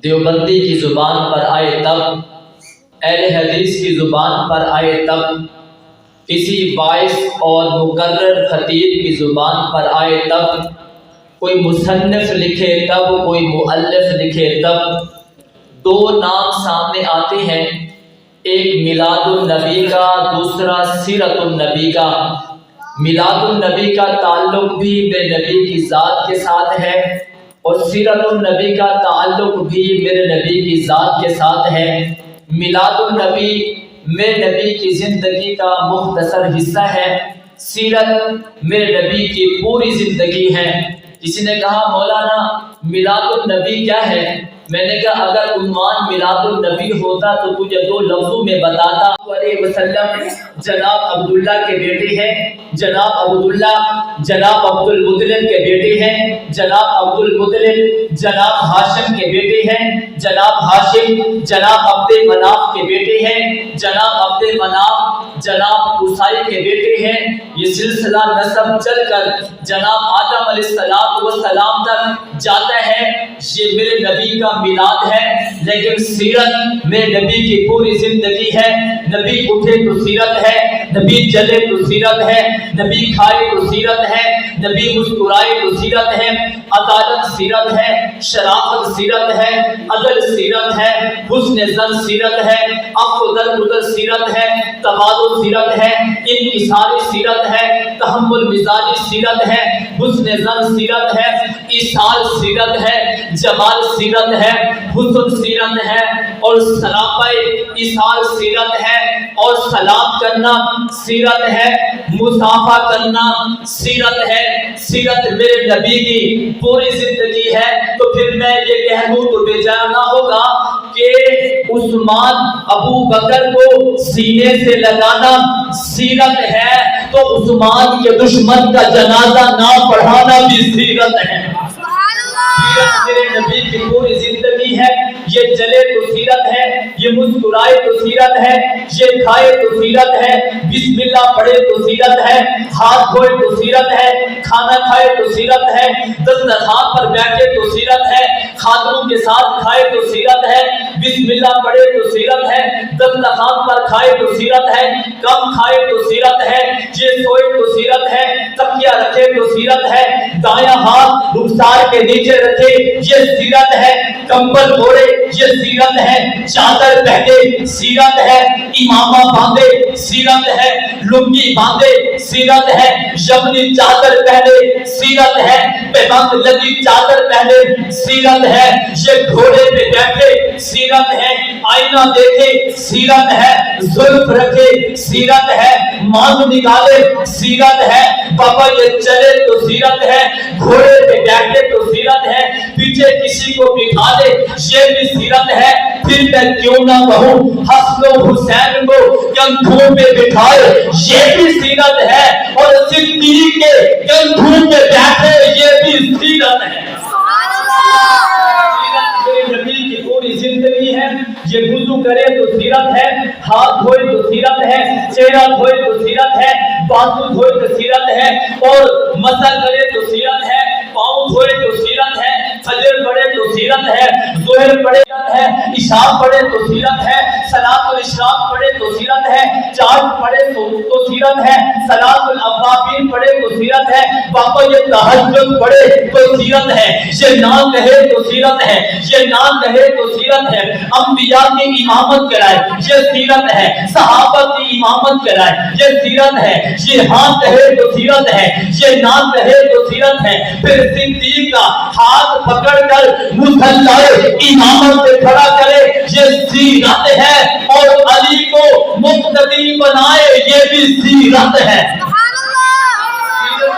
دیوبندی کی زبان پر آئے تب، اہل حدیث کی زبان پر آئے تب، کسی باعث اور مقرر خطیب کی زبان پر آئے تب، کوئی مصنف لکھے تب، کوئی مؤلف لکھے تب، دو نام سامنے آتے ہیں، ایک میلاد النبی کا، دوسرا سیرت النبی کا۔ میلاد النبی کا تعلق بھی میرے نبی کی ذات کے ساتھ ہے، اور سیرت النبی کا تعلق بھی میرے نبی کی ذات کے ساتھ ہے۔ میلاد النبی میرے نبی کی زندگی کا مختصر حصہ ہے، سیرت میرے نبی کی پوری زندگی ہے۔ کسی نے کہا مولانا میلاد النبی کیا ہے؟ میں نے کہا اگر عنوان میلاد النبی ہوتا تو تجھے دو لفظوں میں بتاتا علیہ وسلم جناب عبداللہ کے بیٹے ہیں، جناب عبداللہ جناب عبد المطلب کے بیٹے ہیں، جناب عبد المطلب جناب ہاشم کے بیٹے ہیں، جناب ہاشم جناب عبد مناف کے بیٹے ہیں، جناب عبد مناف جناب قصائی کے بیٹے ہیں۔ یہ سلسلہ نسب چل کر جناب آدم علیہ السلام تک جاتا ہے۔ یہ میرے نبی کا میلاد ہے، لیکن سیرت میرے نبی کی پوری زندگی ہے۔ نبی اٹھے تو سیرت ہے، نبی چلے تو سیرت ہے، نبی کھائے تو سیرت ہے، نبی مسکرائے تو سیرت ہے، عدالت سیرت ہے، شرافت سیرت ہے، عدل سیرت ہے، حسن زن سیرت ہے، عفو درگزر سیرت ہے، تواضع سیرت ہے، انکساری سیرت ہے، تحمل مزاجی سیرت ہے، حسن زن سیرت ہے، ایثار سیرت ہے، جمال سیرت ہے، حسن سیرت ہے، اور سراپا ایثار سیرت ہے، اور سلام کرنا سیرت ہے، مصافحہ کرنا سیرت ہے۔ سیرت میرے نبی کی پوری زندگی ہے۔ تو پھر میں یہ کہہ دوں تو بے جانا نہ ہوگا کہ عثمان ابو بکر کو سینے سے لگانا سیرت ہے، تو عثمان کے دشمن کا جنازہ نہ پڑھانا بھی سیرت ہے۔ سیرت میرے نبی کی پوری زندگی ہے۔ یہ چلے تو سیرت ہے، یہ مسکرائے تو سیرت ہے، یہ کھائے تو سیرت ہے، بسم اللہ پڑھے تو سیرت ہے، ہاتھ دھوئے تو سیرت ہے، کھانا کھائے تو سیرت ہے، دسترخوان پر بیٹھے تو سیرت ہے، خاتون کے ساتھ کھائے تو سیرت ہے، بسم اللہ پڑھے تو سیرت ہے، دسترخوان پر کھائے تو سیرت ہے، کم کھائے تو سیرت ہے، یہ سوئے تو سیرت ہے، تکیہ رکھے تو سیرت ہے، دایاں ہاتھ رخسار کے نیچے رکھے یہ سیرت ہے، کمبل اوڑھے یہ سیرت ہے، چادر پہنے سیرت ہے، امامہ باندھے سیرت ہے، لنگی باندھے سیرت ہے، یمنی چادر پہنے سیرت ہے، پیبند لگی چادر پہنے سیرت ہے، یہ گھوڑے پہ بیٹھے سیرت ہے، آئینہ دیکھے سیرت ہے، زلف رکھے سیرت ہے، مانگ نکالے سیرت ہے، بابا یہ چلے تو سیرت ہے، گھوڑے پہ بیٹھے تو سیرت ہے، پیچھے کسی کو بٹھا دے یہ بھی سیرت ہے۔ پھر میں کیوں نہ کہوں حسن و حسین کو کندھوں پہ بٹھائے یہ بھی سیرت ہے، اور صدیق کے کندھوں پہ بیٹھے یہ بھی سیرت ہے۔ نبی کی پوری زندگی ہے۔ یہ وضو کرے تو سیرت ہے، ہاتھ دھوئے تو سیرت ہے، چہرہ دھوئے تو سیرت ہے، بازو دھوئے تو سیرت ہے، اور مسح کرے تو سیرت ہے، پاؤں دھوئے تو سیرت ہے، فجر پڑھے تو سیرت ہے، ظہر پڑھے ہے، عشاء پڑھے تو سیرت ہے، صلاۃ الاشراق پڑھے تو سیرت ہے، چاند پڑھے تو سیرت ہے، صلاۃ الاوابین پڑھے تو سیرت ہے، پاپا یہ تہجد پڑھے تو سیرت ہے، یہ نام کہے تو سیرت ہے، یہ نام کہے تو سیرت ہے، انبیاء کی امامت کرائے یہ سیرت ہے، صحابہ کی امامت کرائے یہ سیرت ہے، یہ ہاں کہے تو سیرت ہے، یہ نام کہے تو سیرت ہے، پھر صدیق کا ہاتھ پکڑ کر مصلی امامت سے کھڑا کرے یہ سیرت ہے، اور علی کو مقتدی بنائے یہ بھی سیرت ہے۔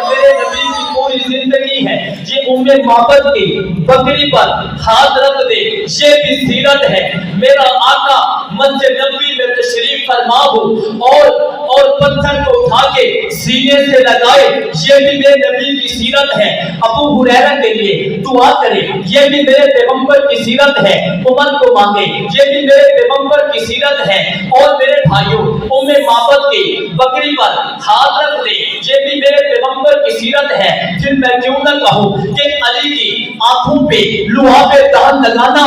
میرے نبی کی پوری زندگی ہے۔ یہ معبد کی بکری پر ہاتھ رکھ دے یہ بھی سیرت ہے۔ میرا آقا مسجد نبوی میں تشریف فرما ہو اور پتھر کو اٹھا کے سینے سے لگائے یہ بھی میرے نبی کی سیرت ہے۔ ابو ہریرہ کے لیے دعا کرے یہ بھی میرے پیغمبر کی سیرت ہے۔ عمر کو مانگے یہ بھی میرے پیغمبر کی سیرت ہے۔ اور میرے بھائیوں معبد کی بکری پر ہاتھ رکھ دے یہ بھی میرے پیغمبر کی سیرت ہے۔ پھر میں کیوں نہ کہوں کہ علی کی آنکھوں پہ لوہا پہ دہن لگانا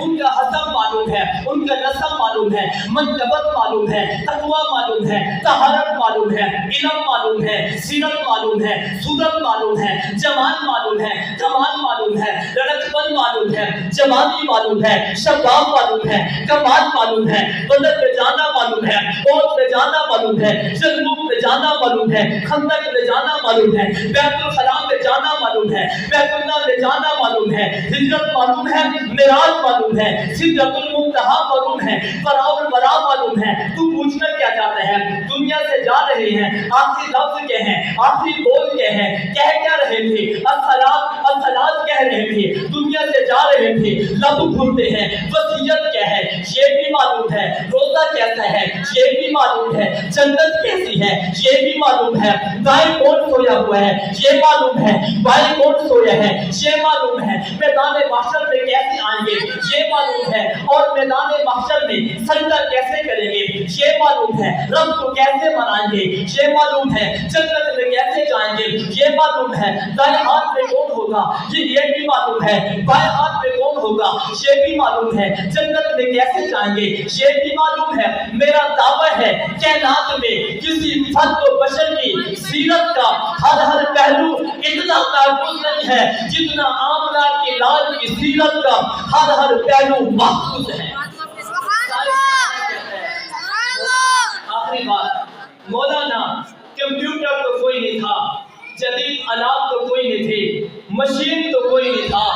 ان کا حسب معلوم ہے، ان کا نسب معلوم ہے، منقبت معلوم ہے، تقوی معلوم ہے، طہارت معلوم ہے، علم معلوم ہے، سیرت معلوم ہے، صورت معلوم ہے، جمال معلوم ہے، کمال معلوم ہے، لڑکپن معلوم ہے، جوانی معلوم ہے، شباب معلوم ہے، کمال معلوم ہے، بدر پہ جانا معلوم ہے، عہد پہ جانا معلوم ہے، یرموک پہ جانا معلوم ہے، خندق پہ جانا معلوم ہے، بیت الخلاء پہ جانا معلوم ہے، بیت اللہ پہ جانا معلوم ہے، ہجرت معلوم ہے، معراج معلوم ہے، سدرۃ المنتہا معلوم ہے، فراء البراء معلوم ہے۔ تو پوچھنا کیا چاہتے ہیں؟ دنیا سے جا رہے ہیں، آخری لفظ کیا ہیں؟ آخری بول کیا ہیں؟ کہہ کیا رہے تھے؟ الصلاۃ الصلاۃ کہہ رہے تھے، دنیا سے جا رہے تھے، لب کھولتے ہیں، وصیت کیا ہے یہ بھی معلوم ہے، روزہ کیسا ہے یہ بھی معلوم ہے، جنت کیسی ہے یہ بھی معلوم ہے، دائیں کون سویا ہوا ہے یہ معلوم ہے، بائیں کون سویا ہے یہ معلوم ہے، میدان محشر میں کیسے آئیں گے یہ معلوم ہے، اور میدان محشر میں سجدہ کیسے کریں گے یہ معلوم ہے، رب کو کیسے منائیں گے یہ معلوم ہے، جنت میں کیسے جائیں گے یہ معلوم ہے، دائیں ہاتھ میں کون ہوگا یہ بھی معلوم ہے، بائیں ہاتھ میں کون ہوگا یہ بھی معلوم ہے، جنت میں کیسے جائیں گے یہ بھی معلوم ہے۔ میرا دعویٰ ہے کائنات میں کسی فرد و بشر کی سیرت کا ہر پہلو اتنا محفوظ نہیں ہے جتنا آمنہ کی لال کی سیرت کا ہر پہلو محفوظ ہے۔ آخری بات، مولانا کمپیوٹر تو کوئی نہیں تھا، جدید آلات تو کوئی نہیں تھے، مشین تو کوئی نہیں تھا،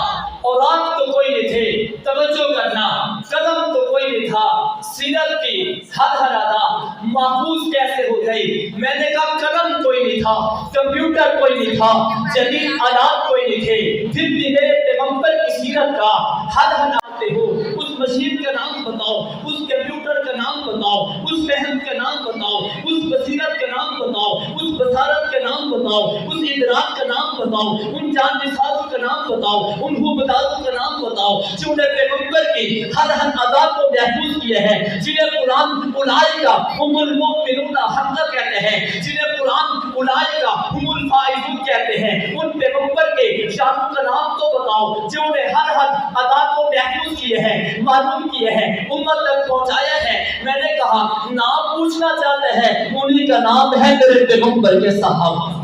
اوراق تو کوئی نہیں تھے، توجہ کرنا، قلم تو کوئی نہیں تھا، سیرت کی ہر ادا محفوظ کیسے ہو گئی؟ میں نے کہا قلم کوئی نہیں تھا، کمپیوٹر کوئی نہیں تھا، جدید آلات کوئی نہیں تھے، پھر بھی میرے پیغمبر کی سیرت کا ہر جانتے ہو، اس مشین کا نام بتاؤ، اس کمپیوٹر کا نام بتاؤ، اس فہم کا نام بتاؤ، اس بصیرت کا نام بتاؤ، اس بصارت کا نام بتاؤ، اس ادراک کا نام بتاؤ، ان جان نثاروں کا نام بتاؤ، ان ہوبداروں کا نام بتاؤ جنہوں نے پیغمبر کی ہر ادا کو محفوظ کیا ہے، جنہیں قرآن اولئک هم المؤمنون حقا کہتے ہیں، جنہیں قرآن اولئک هم الفائزون کہتے ہیں، ان پیغمبر کے شانوں کا نام تو بتاؤ جنہوں نے ہر ادا کو محفوظ کیے ہیں، معلوم کیے ہیں، امت تک پہنچایا ہے۔ میں نے کہا نام پوچھنا چاہتے ہیں، انہی کا نام ہے میرے پیغمبر کے صحابہ۔